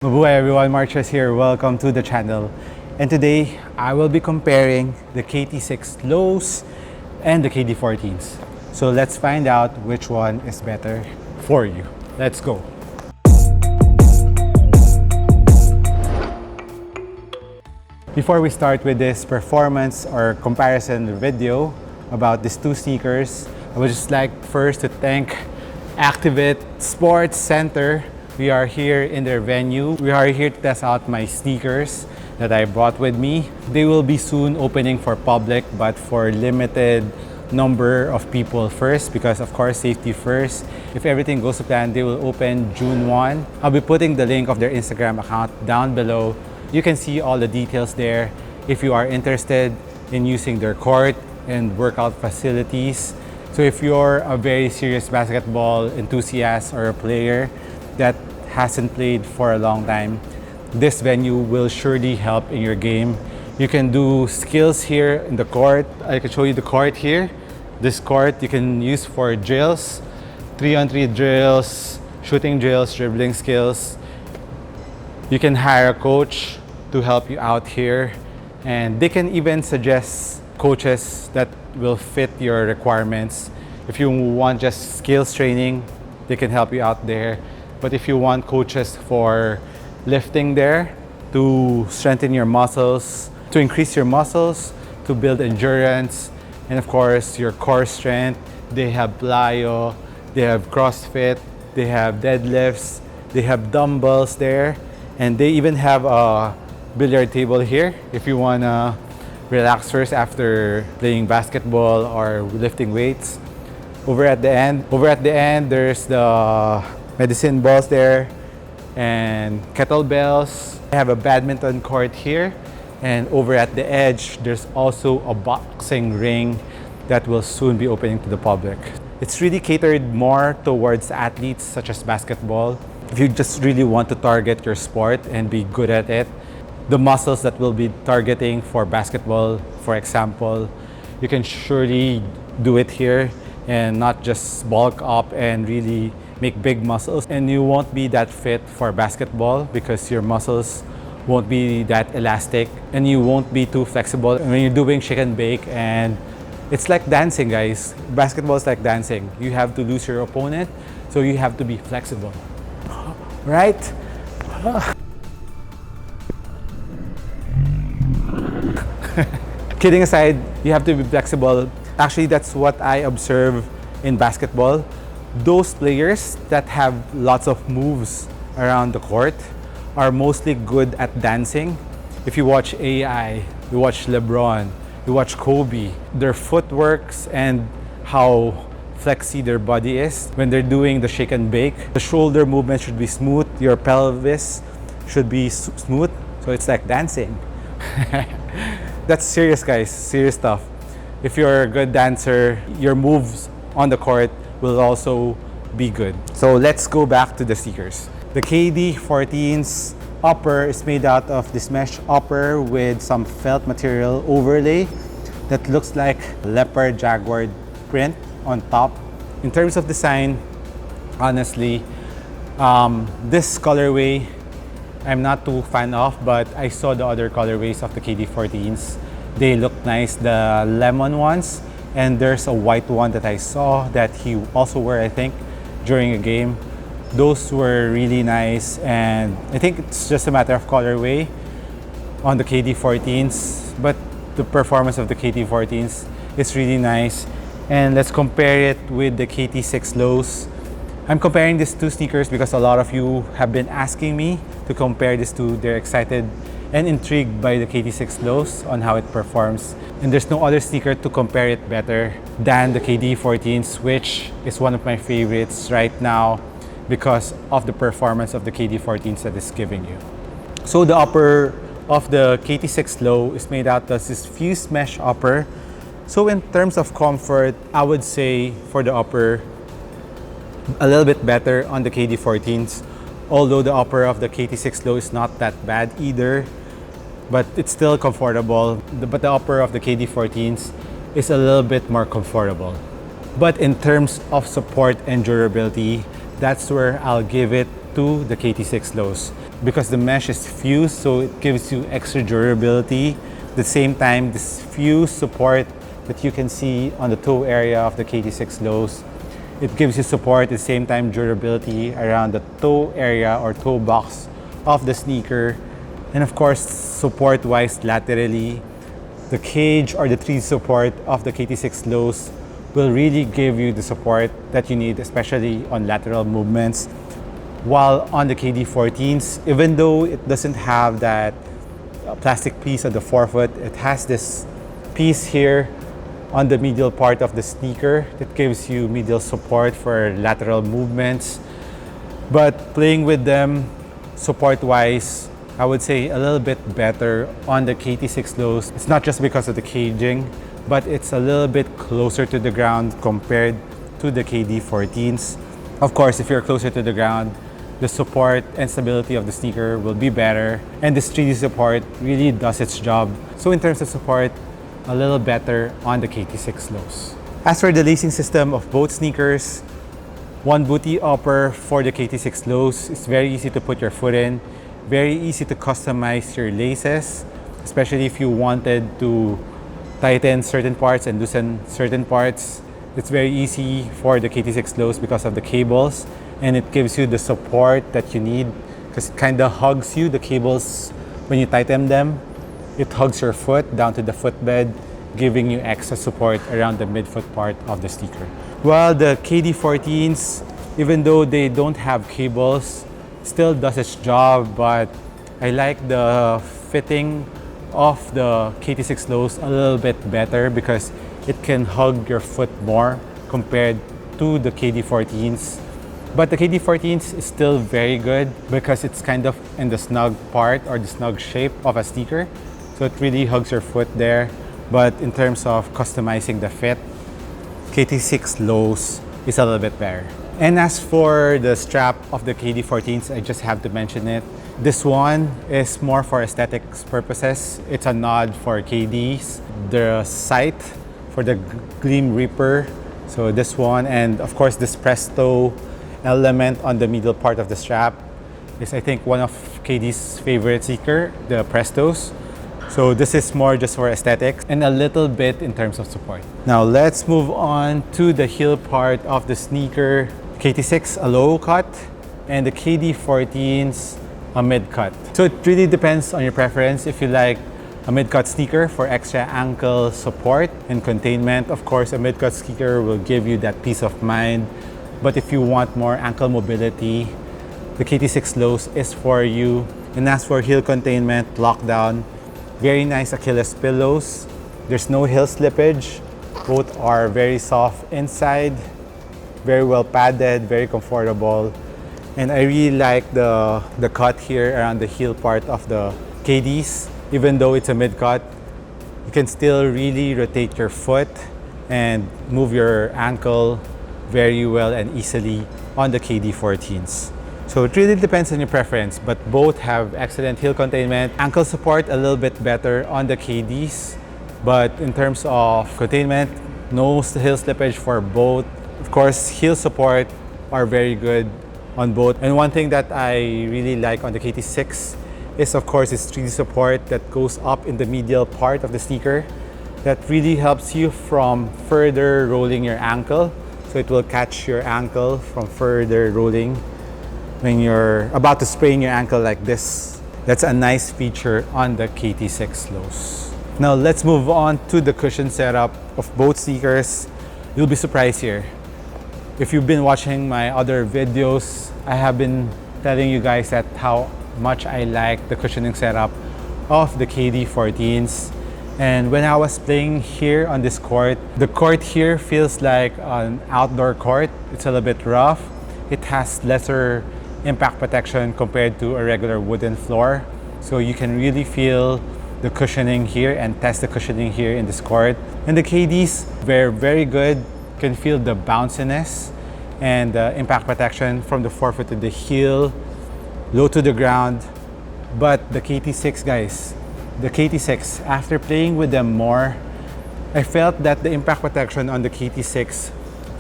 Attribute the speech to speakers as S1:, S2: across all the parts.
S1: Mabuhay everyone, Marches here. Welcome to the channel. And today, I will be comparing the KT6 lows and the KD14s. So let's find out which one is better for you. Let's go. Before we start with this performance or comparison video about these two sneakers, I would just like first to thank Activate Sports Center. We are here in their venue. We are here to test out my sneakers that I brought with me. They will be soon opening for public, but for limited number of people first, because of course safety first. If everything goes to plan, they will open June 1. I'll be putting the link of their Instagram account down below. You can see all the details there if you are interested in using their court and workout facilities. So if you're a very serious basketball enthusiast or a player that hasn't played for a long time, this venue will surely help in your game. You can do skills here in the court. I can show you the court here. This court you can use for drills, 3-on-3 drills, shooting drills, dribbling skills. You can hire a coach to help you out here, and they can even suggest coaches that will fit your requirements. If you want just skills training, they can help you out there. But if you want coaches for lifting there, to strengthen your muscles, to increase your muscles, to build endurance, and of course your core strength, they have plyo, they have CrossFit, they have deadlifts, they have dumbbells there, and they even have a billiard table here if you wanna relax first after playing basketball or lifting weights. Over at the end, there's the medicine balls there and kettlebells. I have a badminton court here, and over at the edge, there's also a boxing ring that will soon be opening to the public. It's really catered more towards athletes such as basketball. If you just really want to target your sport and be good at it, the muscles that we'll be targeting for basketball, for example, you can surely do it here and not just bulk up and really make big muscles. And you won't be that fit for basketball because your muscles won't be that elastic and you won't be too flexible when you're doing shake and bake. And it's like dancing, guys. Basketball is like dancing. You have to lose your opponent, so you have to be flexible, right? Kidding aside, you have to be flexible. Actually, that's what I observe in basketball. Those players that have lots of moves around the court are mostly good at dancing. If you watch AI, you watch LeBron, you watch Kobe, their footworks and how flexy their body is when they're doing the shake and bake. The shoulder movement should be smooth, your pelvis should be smooth, so it's like dancing. That's serious, guys, serious stuff. If you're a good dancer, your moves on the court will also be good. So let's go back to the sneakers. The KD14's upper is made out of this mesh upper with some felt material overlay that looks like leopard jaguar print on top. In terms of design, honestly, this colorway I'm not too fan of, but I saw the other colorways of the KD14s. They look nice, the lemon ones, and there's a white one that I saw that he also wore, I think, during a game. Those were really nice, and I think it's just a matter of colorway on the KD14s, but the performance of the KD14s is really nice. And let's compare it with the KT6 lows. I'm comparing these two sneakers because a lot of you have been asking me to compare these two. They're excited and intrigued by the KT6 lows on how it performs. And there's no other sneaker to compare it better than the KD14s, which is one of my favorites right now because of the performance of the KD14s that it's giving you. So the upper of the KT6 low is made out of this fused mesh upper. So in terms of comfort, I would say for the upper, a little bit better on the KD14s, although the upper of the KT6 low is not that bad either, but it's still comfortable. But the upper of the KD14s is a little bit more comfortable. But in terms of support and durability, that's where I'll give it to the KT6 lows. because the mesh is fused, so it gives you extra durability. At the same time, this fused support that you can see on the toe area of the KT6 lows, it gives you support at the same time durability around the toe area or toe box of the sneaker. And of course, support-wise laterally, the cage or the 3D support of the KT6 lows will really give you the support that you need, especially on lateral movements. While on the KD14s, even though it doesn't have that plastic piece on the forefoot, it has this piece here on the medial part of the sneaker that gives you medial support for lateral movements. But playing with them support-wise, I would say a little bit better on the KT6 lows. It's not just because of the caging, but it's a little bit closer to the ground compared to the KD14s. Of course, if you're closer to the ground, the support and stability of the sneaker will be better, and this 3D support really does its job. So in terms of support, a little better on the KT6 lows. As for the lacing system of both sneakers, one booty upper for the KT6 lows. It's very easy to put your foot in, very easy to customize your laces, especially if you wanted to tighten certain parts and loosen certain parts. It's very easy for the KT6 lows because of the cables, and it gives you the support that you need because it kind of hugs you, the cables, when you tighten them. It hugs your foot down to the footbed, giving you extra support around the midfoot part of the sneaker. While the KD14s, even though they don't have cables, still does its job, but I like the fitting of the KT6 lows a little bit better because it can hug your foot more compared to the KD14s. But the KD14s is still very good because it's kind of in the snug part or the snug shape of a sneaker. So it really hugs your foot there. But in terms of customizing the fit, KT6 lows is a little bit better. And as for the strap of the KD14s, I just have to mention it. This one is more for aesthetics purposes. It's a nod for KDs. The sight for the Gleam Reaper. So this one, and of course this Presto element on the middle part of the strap is, I think, one of KD's favorite sneaker, the Prestos. So this is more just for aesthetics and a little bit in terms of support. Now let's move on to the heel part of the sneaker. KT6 a low cut and the KD14s a mid cut. So it really depends on your preference. If you like a mid cut sneaker for extra ankle support and containment, of course a mid cut sneaker will give you that peace of mind. But if you want more ankle mobility, the KT6 lows is for you. And as for heel containment, lockdown, very nice Achilles pillows. There's no heel slippage. Both are very soft inside, very well padded, very comfortable. And I really like the cut here around the heel part of the KDs. Even though it's a mid cut, you can still really rotate your foot and move your ankle very well and easily on the KD14s. So it really depends on your preference, but both have excellent heel containment. Ankle support a little bit better on the KDs, but in terms of containment, no heel slippage for both. Of course, heel support are very good on both. And one thing that I really like on the KT6 is, of course, its 3D support that goes up in the medial part of the sneaker. That really helps you from further rolling your ankle. So it will catch your ankle from further rolling when you're about to sprain your ankle like this. That's a nice feature on the KT6 lows. Now let's move on to the cushion setup of both sneakers. You'll be surprised here. If you've been watching my other videos, I have been telling you guys that how much I like the cushioning setup of the KD14s. And when I was playing here on this court, the court here feels like an outdoor court. It's a little bit rough. It has lesser impact protection compared to a regular wooden floor. So you can really feel the cushioning here and test the cushioning here in this court. And the KDs, they're very good. You can feel the bounciness and the impact protection from the forefoot to the heel, low to the ground. But the KT6, guys, the KT6, after playing with them more, I felt that the impact protection on the KT6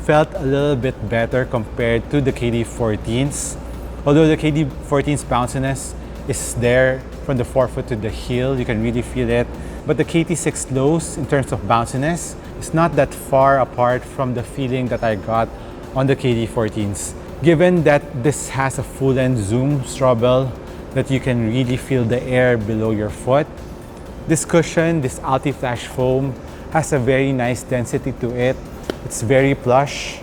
S1: felt a little bit better compared to the KD14s. Although the KD14's bounciness is there from the forefoot to the heel. You can really feel it. But the KT6 lows, in terms of bounciness, is not that far apart from the feeling that I got on the KD14s. Given that this has a full-end zoom straw bell, that you can really feel the air below your foot. This cushion, this Alti-Flash foam, has a very nice density to it. It's very plush.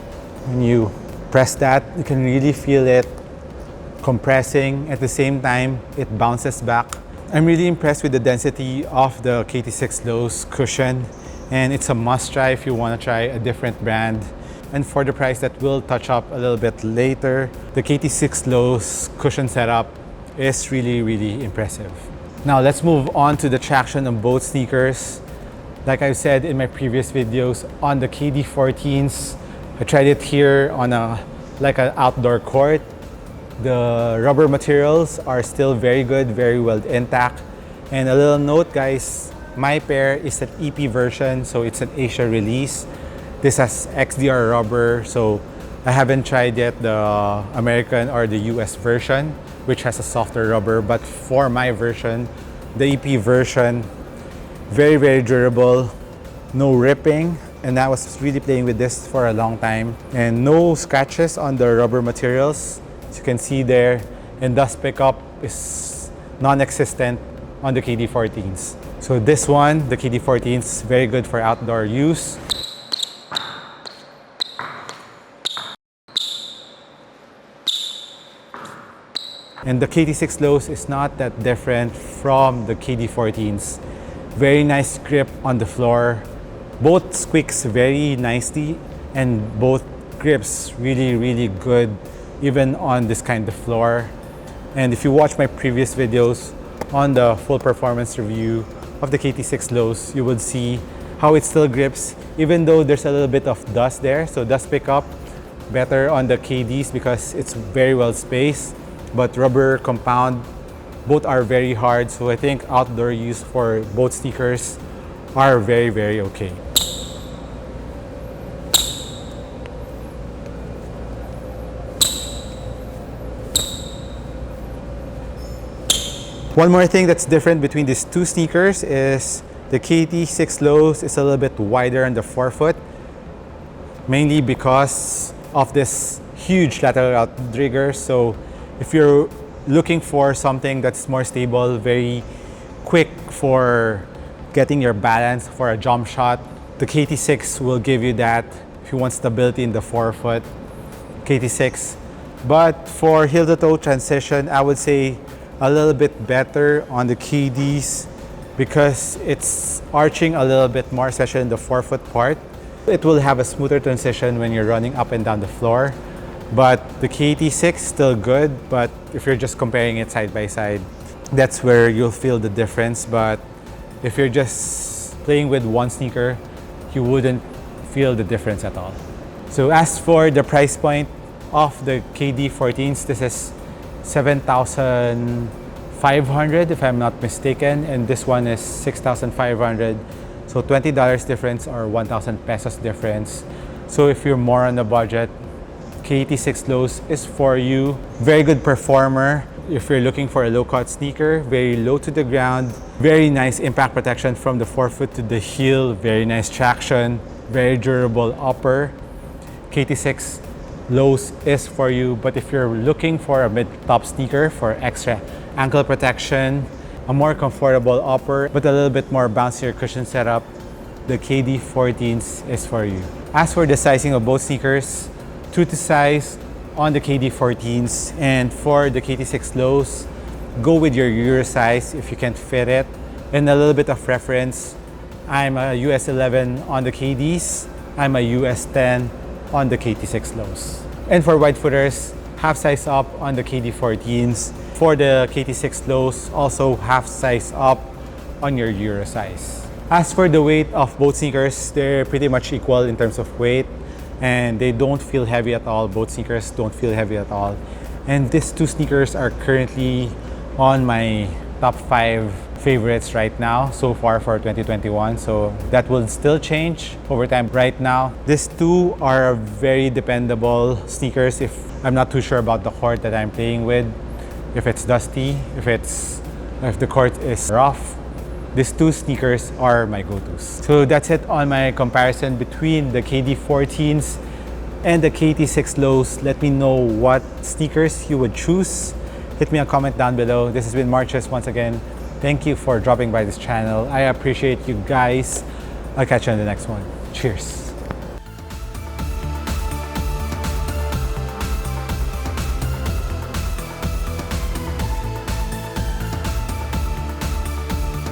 S1: When you press that, you can really feel it compressing. At the same time, it bounces back. I'm really impressed with the density of the KT6 Lows cushion, and it's a must try if you want to try a different brand. And for the price that we'll touch up a little bit later, the KT6 Lows cushion setup is really impressive. Now let's move on to the traction of both sneakers. Like I've said in my previous videos, on the KD14s, I tried it here on an outdoor court. The rubber materials are still very good, very well intact. And a little note, guys, my pair is an EP version, so it's an Asia release. This has XDR rubber, so I haven't tried yet the American or the US version, which has a softer rubber. But for my version, the EP version, very durable, no ripping. And I was really playing with this for a long time. And no scratches on the rubber materials. As you can see there, and dust pickup is non-existent on the KD14s. So this one, the KD14s, very good for outdoor use. And the KT6 Lows is not that different from the KD14s. Very nice grip on the floor. Both squeaks very nicely, and both grips really good even on this kind of floor. And if you watch my previous videos on the full performance review of the KT6 Lows, you would see how it still grips even though there's a little bit of dust there. So dust pickup better on the KDs because it's very well spaced. But rubber compound, both are very hard, so I think outdoor use for both sneakers are very okay. One more thing that's different between these two sneakers is the KT6 Lows is a little bit wider on the forefoot, mainly because of this huge lateral outrigger. So if you're looking for something that's more stable, very quick for getting your balance for a jump shot, the KT6 will give you that if you want stability in the forefoot, KT6. But for heel-to-toe transition, I would say a little bit better on the KDs because it's arching a little bit more, especially in the forefoot part. It will have a smoother transition when you're running up and down the floor. But the KT6 still good, but if you're just comparing it side by side, that's where you'll feel the difference. But if you're just playing with one sneaker, you wouldn't feel the difference at all. So as for the price point of the KD14s, this is 7,500 if I'm not mistaken, and this one is 6,500. So $20 difference or 1,000 pesos difference. So if you're more on the budget, KT6 Lows is for you. Very good performer. If you're looking for a low-cut sneaker, very low to the ground, very nice impact protection from the forefoot to the heel, very nice traction, very durable upper. KT6 Lows is for you. But if you're looking for a mid-top sneaker for extra ankle protection, a more comfortable upper, but a little bit more bouncier cushion setup, the KD14s is for you. As for the sizing of both sneakers, true to size on the KD14s, and for the KT6 Lows, go with your Euro size if you can't fit it. And a little bit of reference, I'm a US 11 on the KDs, I'm a US 10 on the KT6 Lows. And for wide footers, half size up on the KD14s. For the KT6 Lows, also half size up on your Euro size. As for the weight of both sneakers, they're pretty much equal in terms of weight, and they don't feel heavy at all. Both sneakers don't feel heavy at all. And these two sneakers are currently on my top 5 favorites right now so far for 2021. So that will still change over time. Right now, these two are very dependable sneakers if I'm not too sure about the court that I'm playing with. if it's dusty, if the court is rough, these two sneakers are my go-tos. So that's it on my comparison between the KD14s and the KT6 lows. Let me know what sneakers you would choose. Hit me a comment down below. This has been Marches once again. Thank you for dropping by this channel. I appreciate you guys. I'll catch you on the next one. Cheers.